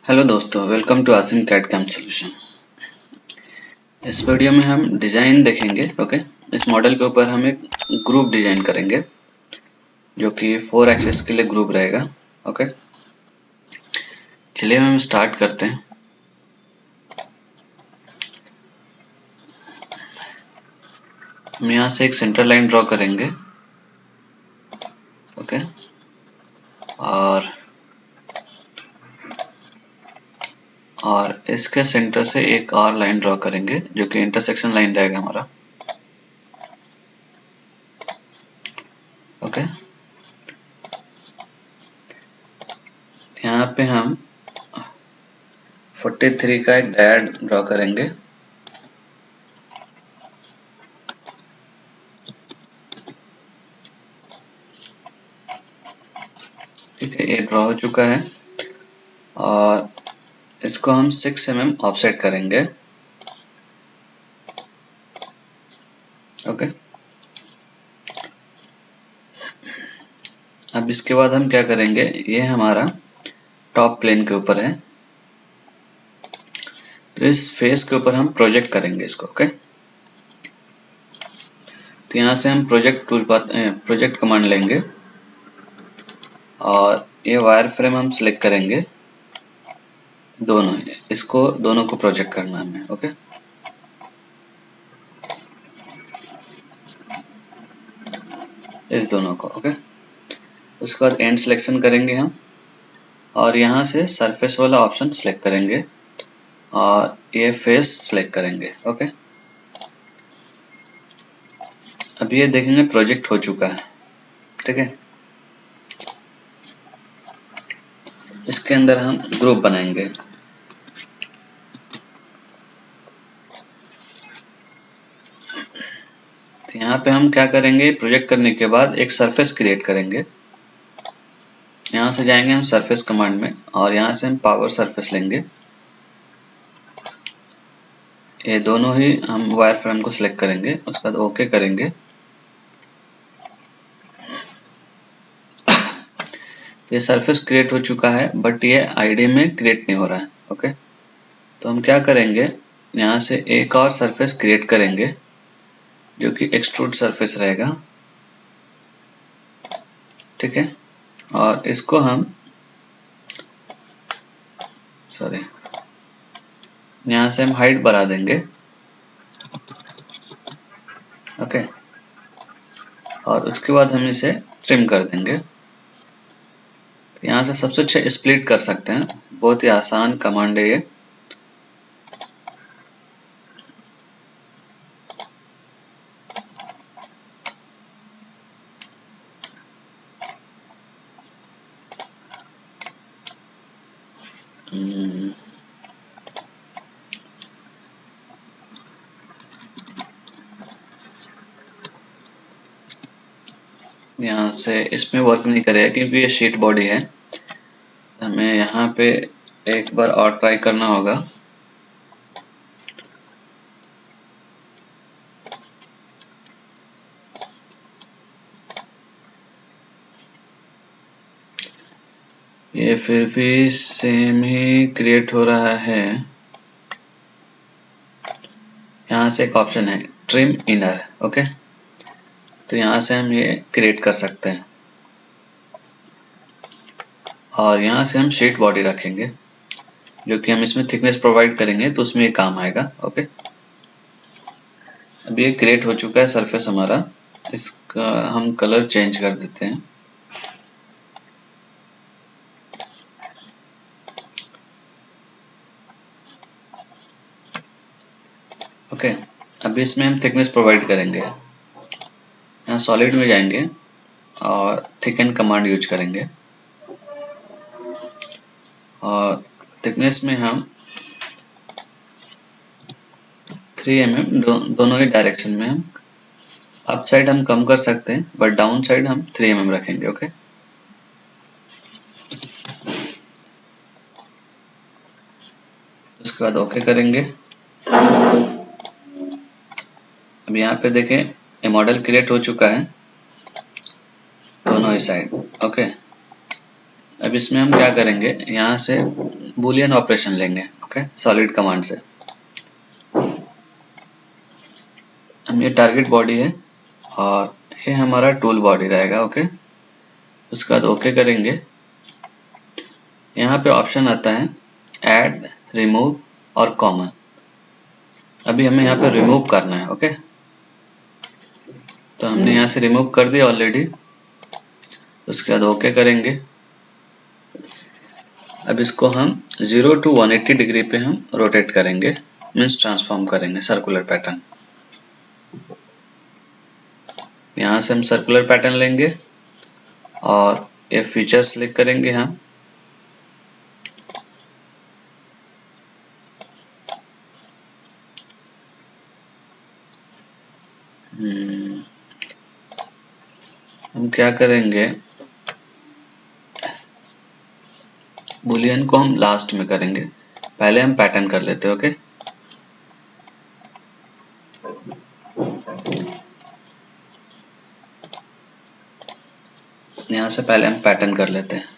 Hello दोस्तों, welcome to Asim CAD CAM solution. इस video में हम डिज़ाइन देखेंगे। ओके, इस मॉडल के ऊपर हम एक ग्रुप डिज़ाइन करेंगे जो कि 4 एक्सिस के लिए ग्रुप रहेगा। ओके, चलिए हम स्टार्ट करते हैं। हम यहाँ से एक सेंटर लाइन ड्रॉ करेंगे। ओके, और इसके सेंटर से एक और लाइन ड्रॉ करेंगे जो कि इंटरसेक्शन लाइन रहेगा हमारा। ओके, यहाँ पे हम 43 का एक डायड ड्रॉ करेंगे। ठीक है, ये ड्रॉ हो चुका है और इसको हम 6 mm ऑफसेट करेंगे। ओके, अब इसके बाद हम क्या करेंगे, ये हमारा टॉप प्लेन के ऊपर है तो इस फेस के ऊपर हम प्रोजेक्ट करेंगे इसको। ओके, तो यहाँ से हम प्रोजेक्ट कमांड लेंगे और ये वायर फ्रेम हम सिलेक्ट करेंगे। दोनों को प्रोजेक्ट करना है हमें। ओके, इस दोनों को। ओके, उसके बाद एंड सिलेक्शन करेंगे हम और यहाँ से सरफेस वाला ऑप्शन सिलेक्ट करेंगे और ये फेस सिलेक्ट करेंगे। ओके, अब ये देखेंगे प्रोजेक्ट हो चुका है। ठीक है, इसके अंदर हम ग्रुप बनाएंगे। तो यहाँ पे हम क्या करेंगे, प्रोजेक्ट करने के बाद एक सरफेस क्रिएट करेंगे। यहाँ से जाएंगे हम सरफेस कमांड में और यहाँ से हम पावर सरफेस लेंगे। ये दोनों ही हम वायर फ्रेम को सिलेक्ट करेंगे, उसके बाद ओके करेंगे। तो ये सरफेस क्रिएट हो चुका है बट ये आईडी में क्रिएट नहीं हो रहा है। ओके, तो हम क्या करेंगे, यहाँ से एक और सरफेस क्रिएट करेंगे जो कि एक्सट्रूड सरफेस रहेगा। ठीक है, और इसको हम यहाँ से हम हाइट बढ़ा देंगे। ओके, और उसके बाद हम इसे ट्रिम कर देंगे। तो यहाँ से सबसे अच्छा स्प्लिट कर सकते हैं, बहुत ही आसान कमांड है ये। यहाँ से इसमें वर्क नहीं करेगा क्योंकि ये शीट बॉडी है। हमें यहाँ पे एक बार और ट्राई करना होगा। ये फिर भी सेम ही क्रिएट हो रहा है। यहाँ से एक ऑप्शन है ट्रिम इनर। ओके, तो यहाँ से हम ये क्रिएट कर सकते हैं और यहाँ से हम शीट बॉडी रखेंगे जो कि हम इसमें थिकनेस प्रोवाइड करेंगे तो उसमें ये काम आएगा। ओके, अब ये क्रिएट हो चुका है सरफेस हमारा। इसका हम कलर चेंज कर देते हैं। ओके, अब इसमें हम थिकनेस प्रोवाइड करेंगे। यहाँ सॉलिड में जाएंगे और थिकन कमांड यूज करेंगे और थिकनेस में हम 3 mm दोनों ही डायरेक्शन में हम अप साइड हम कम कर सकते हैं बट डाउन साइड हम 3 mm रखेंगे। ओके, उसके बाद ओके करेंगे। अब यहाँ पे देखें ये मॉडल क्रिएट हो चुका है दोनों ही साइड। ओके, अब इसमें हम क्या करेंगे, यहाँ से बूलियन ऑपरेशन लेंगे, ओके, सॉलिड कमांड से। हम ये टारगेट बॉडी है और ये हमारा टूल बॉडी रहेगा, ओके। उसके बाद ओके करेंगे। यहाँ पे ऑप्शन आता है ऐड, रिमूव और कॉमन। अभी हमें यहाँ पे रिमूव करना है, ओके। तो हमने यहाँ से रिमूव कर दिया ऑलरेडी। उसके बाद ओके करेंगे। अब इसको हम 0 to 180 डिग्री पे हम रोटेट करेंगे, मीन्स ट्रांसफॉर्म करेंगे सर्कुलर पैटर्न। यहाँ से हम सर्कुलर पैटर्न लेंगे और ये फीचर सिलेक्ट करेंगे हम। हम क्या करेंगे, बुलियन को हम लास्ट में करेंगे, पहले हम पैटर्न कर लेते हैं, ओके। यहाँ से पहले हम पैटर्न कर लेते हैं।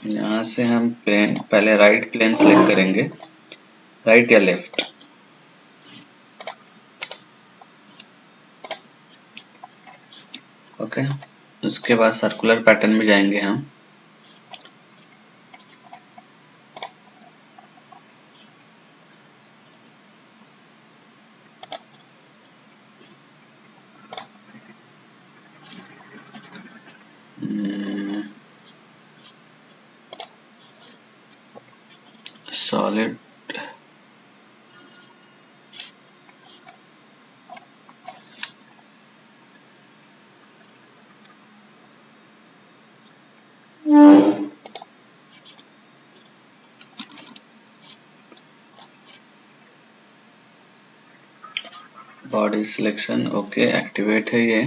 यहाँ से हम प्लेन, पहले राइट प्लेन सेलेक्ट करेंगे, राइट या लेफ्ट। ओके, उसके बाद सर्कुलर पैटर्न में जाएंगे हम। Solid body selection, okay, activate है ये।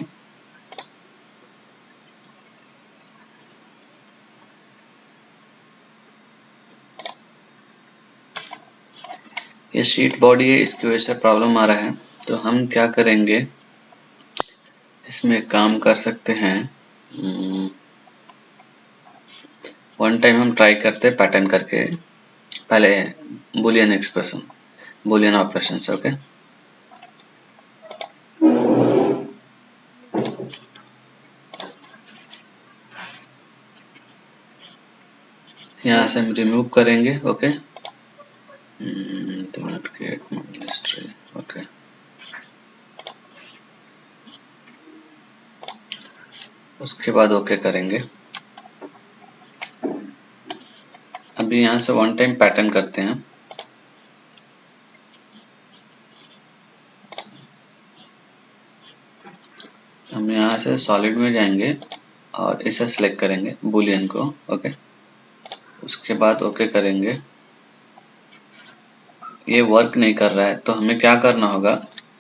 ये शीट बॉडी है, इसकी वजह से प्रॉब्लम आ रहा है। तो हम क्या करेंगे, इसमें काम कर सकते हैं। वन टाइम हम ट्राई करते हैं पैटर्न करके, पहले बुलियन एक्सप्रेशन, बुलियन ऑपरेशन से, ओके। यहाँ से हम रिमूव करेंगे, okay. Do not create history, okay. उसके बाद ओके करेंगे। अभी यहाँ से वन टाइम पैटर्न करते हैं। हम यहाँ से सॉलिड में जाएंगे और इसे सिलेक्ट करेंगे, बुलियन को, ओके। उसके बाद ओके करेंगे। ये वर्क नहीं कर रहा है, तो हमें क्या करना होगा,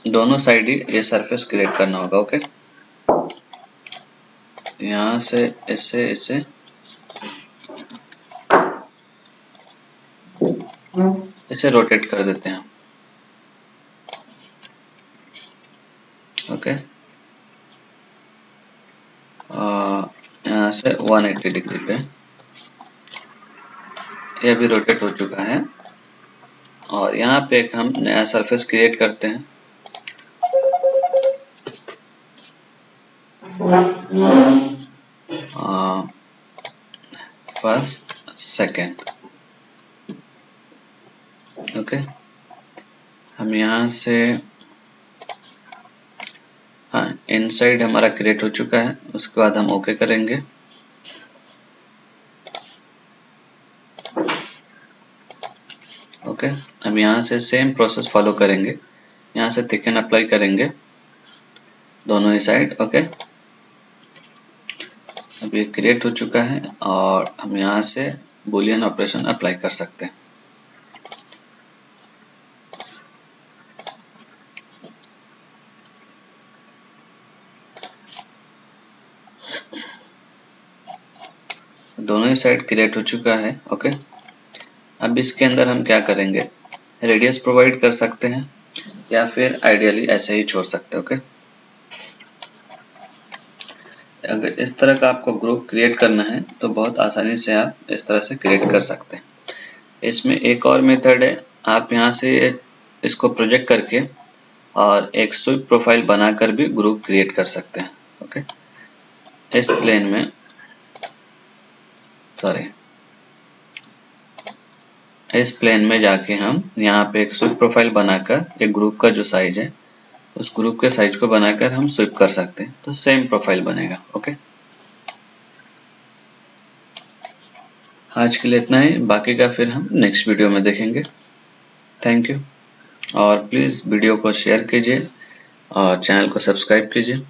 दोनों साइड ही ये सरफेस क्रिएट करना होगा, ओके। यहाँ से इसे इसे रोटेट कर देते हैं, ओके। यहाँ से 180 डिग्री पे ये भी रोटेट हो चुका है। और यहाँ पे एक हम नया सरफेस क्रिएट करते हैं। First, second, okay. हम यहाँ से, हाँ, इनसाइड हमारा क्रिएट हो चुका है। उसके बाद हम ओके करेंगे। ओके, अब यहाँ से सेम प्रोसेस फॉलो करेंगे। यहाँ से थिकन अप्लाई करेंगे दोनों ही साइड, ओके। अब ये क्रिएट हो चुका है और हम यहाँ से बुलियन ऑपरेशन अप्लाई कर सकते हैं। दोनों ही साइड क्रिएट हो चुका है, ओके। अब इसके अंदर हम क्या करेंगे, रेडियस प्रोवाइड कर सकते हैं या फिर आइडियली ऐसे ही छोड़ सकते हैं। ओके, अगर इस तरह का आपको ग्रुप क्रिएट करना है तो बहुत आसानी से आप इस तरह से क्रिएट कर सकते हैं। इसमें एक और मेथड है, आप यहाँ से इसको प्रोजेक्ट करके और एक स्वीप प्रोफाइल बनाकर भी ग्रुप क्रिएट कर सकते हैं। ओके, इस प्लेन में इस प्लेन में जाके हम यहाँ पे एक स्वीप प्रोफाइल बनाकर एक ग्रुप का जो साइज है उस ग्रुप के साइज को बनाकर हम स्वीप कर सकते हैं, तो सेम प्रोफाइल बनेगा। ओके, आज के लिए इतना ही, बाकी का फिर हम नेक्स्ट वीडियो में देखेंगे। थैंक यू, और प्लीज़ वीडियो को शेयर कीजिए और चैनल को सब्सक्राइब कीजिए।